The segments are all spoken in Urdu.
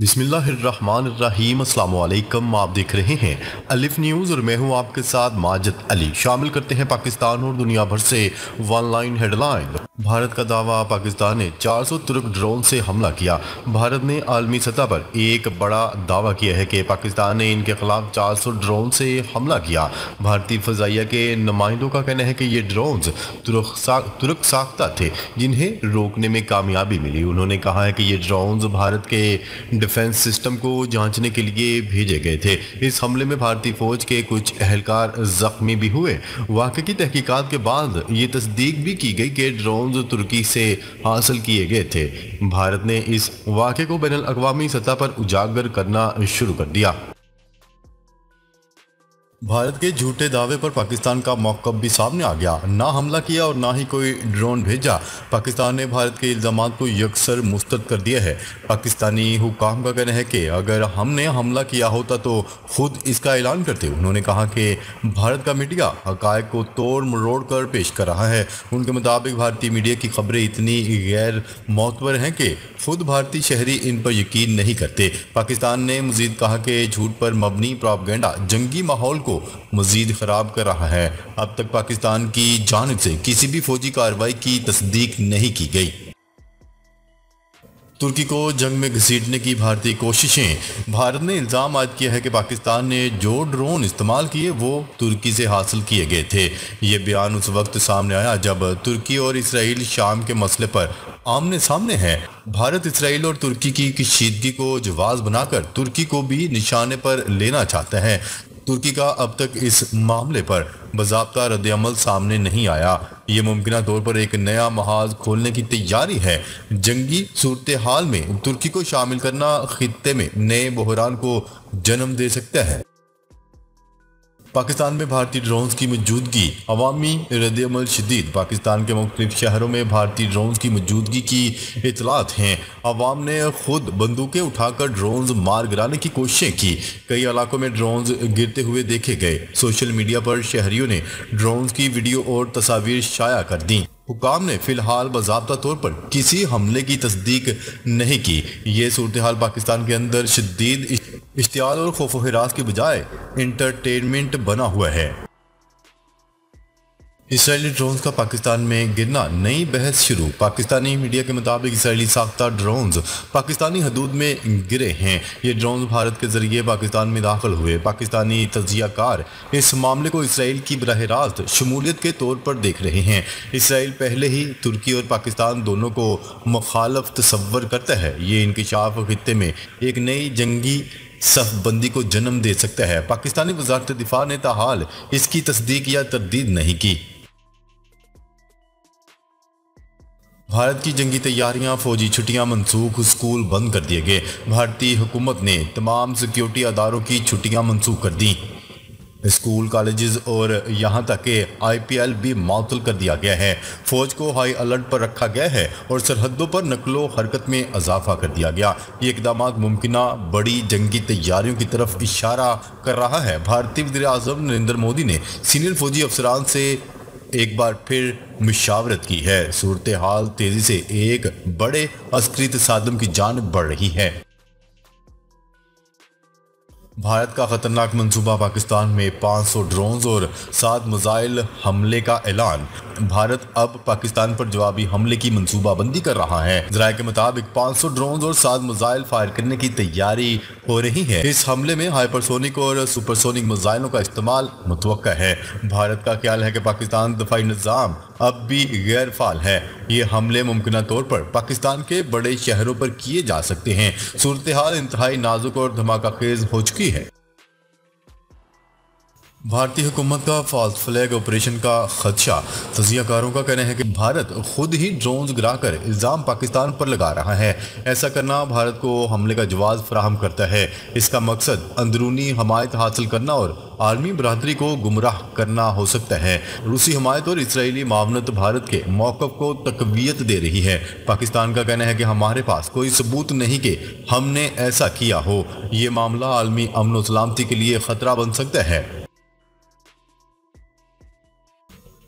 بسم اللہ الرحمن الرحیم۔ السلام علیکم، آپ دیکھ رہے ہیں الف نیوز اور میں ہوں آپ کے ساتھ ماجد علی۔ شامل کرتے ہیں پاکستان اور دنیا بھر سے one line headline. Bharat کا دعویٰ، پاکستان نے 400 ترک ڈرون سے حملہ کیا۔ بھارت نے عالمی سطح پر ایک بڑا دعویٰ کیا ہے کہ پاکستان نے ان کے خلاف 400 ڈرون سے حملہ کیا۔ بھارتی فضائیہ کے نمائندوں کا کہنا ہے کہ یہ ڈرونز ترک ساختہ تھے جنہیں روکنے میں کامیابی ملی۔ انہوں نے کہا ہے کہ یہ ڈرونز بھارت کے ڈیفنس سسٹم کو جانچنے کے لیے بھیجے گئے تھے۔ اس حملے میں بھارتی فوج کے کچھ اہلکار زخمی بھی ہوئے۔ واقعے کی تحقیقات کے بعد یہ تصدیق بھی کی گئی کہ ڈرونز ترکی سے حاصل کیے گئے تھے۔ بھارت نے اس واقعے کو بین الاقوامی سطح پر اجاگر کرنا شروع کر دیا۔ بھارت کے جھوٹے دعوے پر پاکستان کا موقف بھی سامنے آ گیا۔ نہ حملہ کیا اور نہ ہی کوئی ڈرون بھیجا۔ پاکستان نے بھارت کے الزامات کو یکسر مسترد کر دیا ہے۔ پاکستانی حکام کا کہنا ہے کہ اگر ہم نے حملہ کیا ہوتا تو خود اس کا اعلان کرتے۔ انہوں نے کہا کہ بھارت کا میڈیا حقائق کو توڑ مروڑ کر پیش کر رہا ہے۔ ان کے مطابق بھارتی میڈیا کی خبریں اتنی غیر معتبر ہیں کہ خود بھارتی شہری ان پر یقین نہیں کرتے۔ پاکستان نے مزید کہا کہ جھوٹ پر مبنی پروپیگنڈا جنگی ماحول کو مزید خراب کر رہا ہے۔ اب تک پاکستان کی جانب سے کسی بھی فوجی کارروائی کی تصدیق نہیں کی گئی۔ ترکی کو جنگ میں گھسیٹنے کی بھارتی کوششیں۔ بھارت نے الزام عائد کیا ہے کہ پاکستان نے جو ڈرون استعمال کیے وہ ترکی سے حاصل کیے گئے تھے۔ یہ بیان اس وقت سامنے آیا جب ترکی اور اسرائیل شام کے مسئلے پر آمنے سامنے ہیں۔ بھارت اسرائیل اور ترکی کی کشیدگی کو جواز بنا کر ترکی کو بھی نشانے پر لینا چاہتا ہے۔ ترکی کا اب تک اس معاملے پر باضابطہ رد عمل سامنے نہیں آیا۔ یہ ممکنہ طور پر ایک نیا محاذ کھولنے کی تیاری ہے۔ جنگی صورتحال میں ترکی کو شامل کرنا خطے میں نئے بحران کو جنم دے سکتا ہے۔ پاکستان میں بھارتی ڈرونز کی موجودگی، عوامی رد عمل شدید۔ پاکستان کے مختلف شہروں میں بھارتی ڈرونز کی موجودگی کی اطلاعات ہیں۔ عوام نے خود بندوقیں اٹھا کر ڈرونز مار گرانے کی کوششیں کی۔ کئی علاقوں میں ڈرونز گرتے ہوئے دیکھے گئے۔ سوشل میڈیا پر شہریوں نے ڈرونز کی ویڈیو اور تصاویر شائع کر دیں۔ حکام نے فی الحال باضابطہ طور پر کسی حملے کی تصدیق نہیں کی۔ یہ صورتحال پاکستان کے اندر شدید اشتعال اور خوف و ہراس کے بجائے انٹرٹینمنٹ بنا ہوا ہے۔ اسرائیلی ڈرونز کا پاکستان میں گرنا، نئی بحث شروع۔ پاکستانی میڈیا کے مطابق اسرائیلی ساختہ ڈرونز پاکستانی حدود میں گرے ہیں۔ یہ ڈرونز بھارت کے ذریعے پاکستان میں داخل ہوئے۔ پاکستانی تجزیہ کار اس معاملے کو اسرائیل کی براہ راست شمولیت کے طور پر دیکھ رہے ہیں۔ اسرائیل پہلے ہی ترکی اور پاکستان دونوں کو مخالف تصور کرتا ہے۔ یہ انکشاف خطے میں ایک نئی جنگی صف بندی کو جنم دے سکتا ہے۔ پاکستانی وزارت دفاع نے تاحال اس کی تصدیق یا تردید نہیں کی۔ بھارت کی جنگی تیاریاں، فوجی چھٹیاں منسوخ، اسکول بند کر دیے گئے۔ بھارتی حکومت نے تمام سیکیورٹی اداروں کی چھٹیاں منسوخ کر دیں۔ اسکول، کالجز اور یہاں تک کہ IPL بھی معطل کر دیا گیا ہے۔ فوج کو ہائی الرٹ پر رکھا گیا ہے اور سرحدوں پر نقل و حرکت میں اضافہ کر دیا گیا۔ یہ اقدامات ممکنہ بڑی جنگی تیاریوں کی طرف اشارہ کر رہا ہے۔ بھارتی وزیر اعظم نریندر مودی نے سینئر فوجی افسران سے ایک بار پھر مشاورت کی ہے۔ صورتحال تیزی سے ایک بڑے عسکری تصادم کی جانب بڑھ رہی ہے۔ بھارت کا خطرناک منصوبہ، پاکستان میں 500 ڈرونز اور 7 میزائل حملے کا اعلان۔ بھارت اب پاکستان پر جوابی حملے کی منصوبہ بندی کر رہا ہے۔ ذرائع کے مطابق 500 ڈرونز اور 7 میزائل فائر کرنے کی تیاری ہو رہی ہے۔ اس حملے میں ہائپرسونک اور سپرسونک میزائلوں کا استعمال متوقع ہے۔ بھارت کا خیال ہے کہ پاکستان دفاعی نظام اب بھی غیر فعال ہے۔ یہ حملے ممکنہ طور پر پاکستان کے بڑے شہروں پر کیے جا سکتے ہیں۔ صورتحال انتہائی نازک اور دھماکہ خیز ہو چکی ہے۔ بھارتی حکومت کا فالس فلیگ آپریشن کا خدشہ۔ تجزیہ کاروں کا کہنا ہے کہ بھارت خود ہی ڈرونز گرا کر الزام پاکستان پر لگا رہا ہے۔ ایسا کرنا بھارت کو حملے کا جواز فراہم کرتا ہے۔ اس کا مقصد اندرونی حمایت حاصل کرنا اور عالمی برادری کو گمراہ کرنا ہو سکتا ہے۔ روسی حمایت اور اسرائیلی معاونت بھارت کے موقف کو تقویت دے رہی ہے۔ پاکستان کا کہنا ہے کہ ہمارے پاس کوئی ثبوت نہیں کہ ہم نے ایسا کیا ہو۔ یہ معاملہ عالمی امن و سلامتی کے لیے خطرہ بن سکتا ہے۔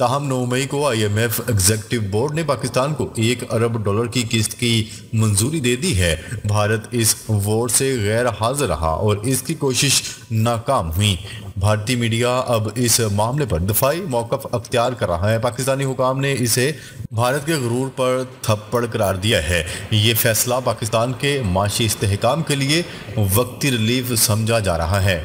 تاہم 9 مئی کو IMF ایگزیکٹو بورڈ نے پاکستان کو $1 ارب کی قسط کی منظوری دے دی ہے۔ بھارت اس ووٹ سے غیر حاضر رہا اور اس کی کوشش ناکام ہوئی۔ بھارتی میڈیا اب اس معاملے پر دفاعی موقف اختیار کر رہا ہے۔ پاکستانی حکام نے اسے بھارت کے غرور پر تھپڑ قرار دیا ہے۔ یہ فیصلہ پاکستان کے معاشی استحکام کے لیے وقتی ریلیف سمجھا جا رہا ہے۔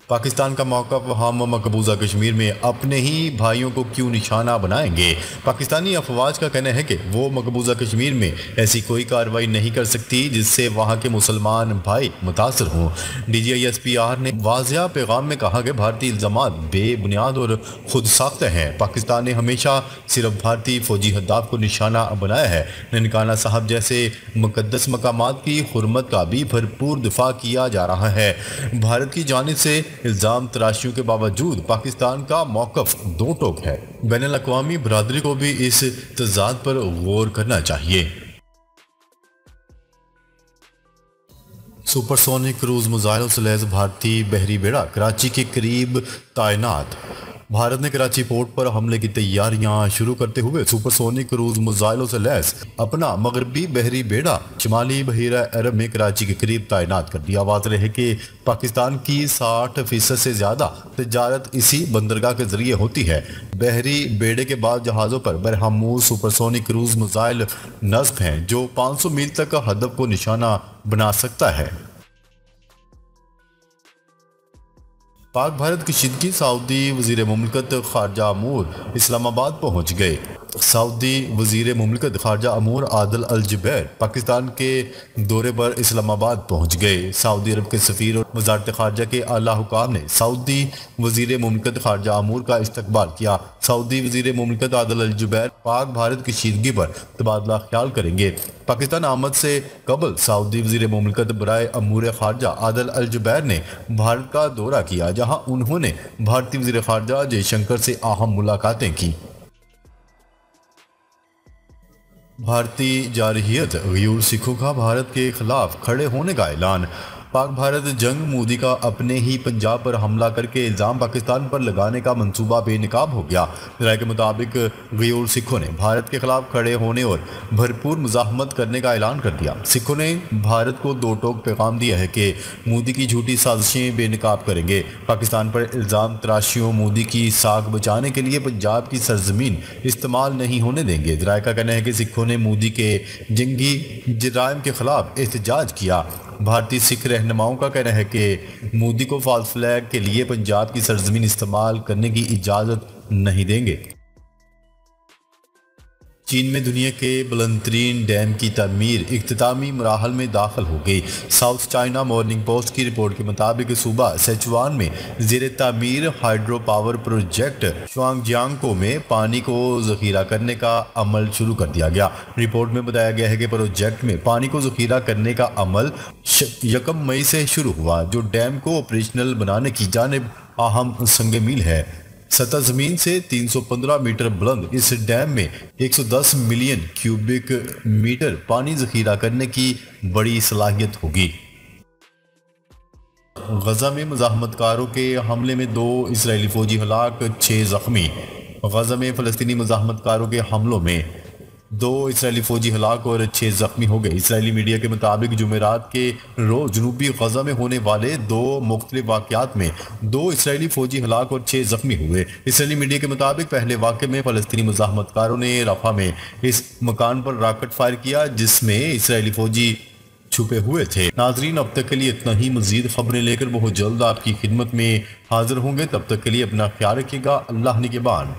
پاکستان کا موقف: ہم مقبوضہ کشمیر میں اپنے ہی بھائیوں کو کیوں نشانہ بنائیں گے؟ پاکستانی افواج کا کہنا ہے کہ وہ مقبوضہ کشمیر میں ایسی کوئی کارروائی نہیں کر سکتی جس سے وہاں کے مسلمان بھائی متاثر ہوں۔ DGISPR نے واضح پیغام میں کہا کہ بھارتی الزامات بے بنیاد اور خود ساختہ ہیں۔ پاکستان نے ہمیشہ صرف بھارتی فوجی اہداف کو نشانہ بنایا ہے۔ ننکانہ صاحب جیسے مقدس مقامات کی حرمت کا بھی بھرپور دفاع کیا جا رہا ہے۔ بھارت کی جانب سے الزام تراشیوں کے باوجود پاکستان کا موقف دو ٹوک ہے۔ بین الاقوامی برادری کو بھی اس تضاد پر غور کرنا چاہیے۔ سپر سونک کروز میزائلوں سے لیس بھارتی بحری بیڑا کراچی کے قریب تعینات۔ بھارت نے کراچی پورٹ پر حملے کی تیاریاں شروع کرتے ہوئے سپر سونک کروز میزائلوں سے لیس اپنا مغربی بحری بیڑا شمالی بحیرہ عرب میں کراچی کے قریب تعینات کر دیا۔ واضح ہے کہ پاکستان کی 60% سے زیادہ تجارت اسی بندرگاہ کے ذریعے ہوتی ہے۔ بحری بیڑے کے بعد جہازوں پر BrahMos supersonic cruise missile نصب ہیں جو 500 میل تک ہدف کو نشانہ بنا سکتا ہے۔ پاک بھارت کشیدگی: سعودی وزیر مملکت خارجہ امور اسلام آباد پہنچ گئے۔ سعودی وزیر مملکت خارجہ امور عادل الجبیر پاکستان کے دورے پر اسلام آباد پہنچ گئے۔ سعودی عرب کے سفیر اور وزارت خارجہ کے اعلیٰ حکام نے سعودی وزیر مملکت خارجہ امور کا استقبال کیا۔ سعودی وزیر مملکت عادل الجبیر پاک بھارت کشیدگی پر تبادلہ خیال کریں گے۔ پاکستان آمد سے قبل سعودی وزیر مملکت برائے امور خارجہ عادل الجبیر نے بھارت کا دورہ کیا، جہاں انہوں نے بھارتی وزیر خارجہ جے شنکر سے اہم ملاقاتیں کی۔ بھارتی جارحیت: غیور سکھوں کا بھارت کے خلاف کھڑے ہونے کا اعلان۔ پاک بھارت جنگ: مودی کا اپنے ہی پنجاب پر حملہ کر کے الزام پاکستان پر لگانے کا منصوبہ بے نقاب ہو گیا۔ ذرائع کے مطابق غیور سکھوں نے بھارت کے خلاف کھڑے ہونے اور بھرپور مزاحمت کرنے کا اعلان کر دیا۔ سکھوں نے بھارت کو دو ٹوک پیغام دیا ہے کہ مودی کی جھوٹی سازشیں بے نقاب کریں گے، پاکستان پر الزام تراشیوں مودی کی ساکھ بچانے کے لیے پنجاب کی سرزمین استعمال نہیں ہونے دیں گے۔ ذرائع کا کہنا ہے کہ سکھوں نے مودی کے جنگی جرائم کے خلاف احتجاج کیا۔ بھارتی سکھ رہنماؤں کا کہنا ہے کہ مودی کو فالس فلیگ کے لیے پنجاب کی سرزمین استعمال کرنے کی اجازت نہیں دیں گے۔ چین میں دنیا کے بلند ترین ڈیم کی تعمیر اختتامی مراحل میں داخل ہو گئی۔ ساؤتھ چائنا مارننگ پوسٹ کی رپورٹ کے مطابق صوبہ سیچوان میں زیر تعمیر ہائیڈرو پاور پروجیکٹ شوانگجیانگپو میں پانی کو ذخیرہ کرنے کا عمل شروع کر دیا گیا۔ رپورٹ میں بتایا گیا ہے کہ پروجیکٹ میں پانی کو ذخیرہ کرنے کا عمل 1 مئی سے شروع ہوا، جو ڈیم کو آپریشنل بنانے کی جانب اہم سنگ میل ہے۔ سطح زمین سے 315 میٹر بلند اس ڈیم میں 110 ملین کیوبک میٹر پانی ذخیرہ کرنے کی بڑی صلاحیت ہوگی۔ غزہ میں مزاحمت کاروں کے حملے میں 2 اسرائیلی فوجی ہلاک، 6 زخمی۔ غزہ میں فلسطینی مزاحمت کاروں کے حملوں میں 2 اسرائیلی فوجی ہلاک اور 6 زخمی ہو گئے۔ اسرائیلی میڈیا کے مطابق جمعرات کے روز جنوبی غزہ میں ہونے والے 2 مختلف واقعات میں 2 اسرائیلی فوجی ہلاک اور 6 زخمی ہوئے۔ اسرائیلی میڈیا کے مطابق پہلے واقعے میں فلسطینی مزاحمت کاروں نے رفح میں اس مکان پر راکٹ فائر کیا جس میں اسرائیلی فوجی چھپے ہوئے تھے۔ ناظرین، اب تک کے لیے اتنا ہی۔ مزید خبریں لے کر بہت جلد آپ کی خدمت میں حاضر ہوں گے۔ تب تک کے لیے اپنا خیال رکھیے گا۔ اللہ نگہبان۔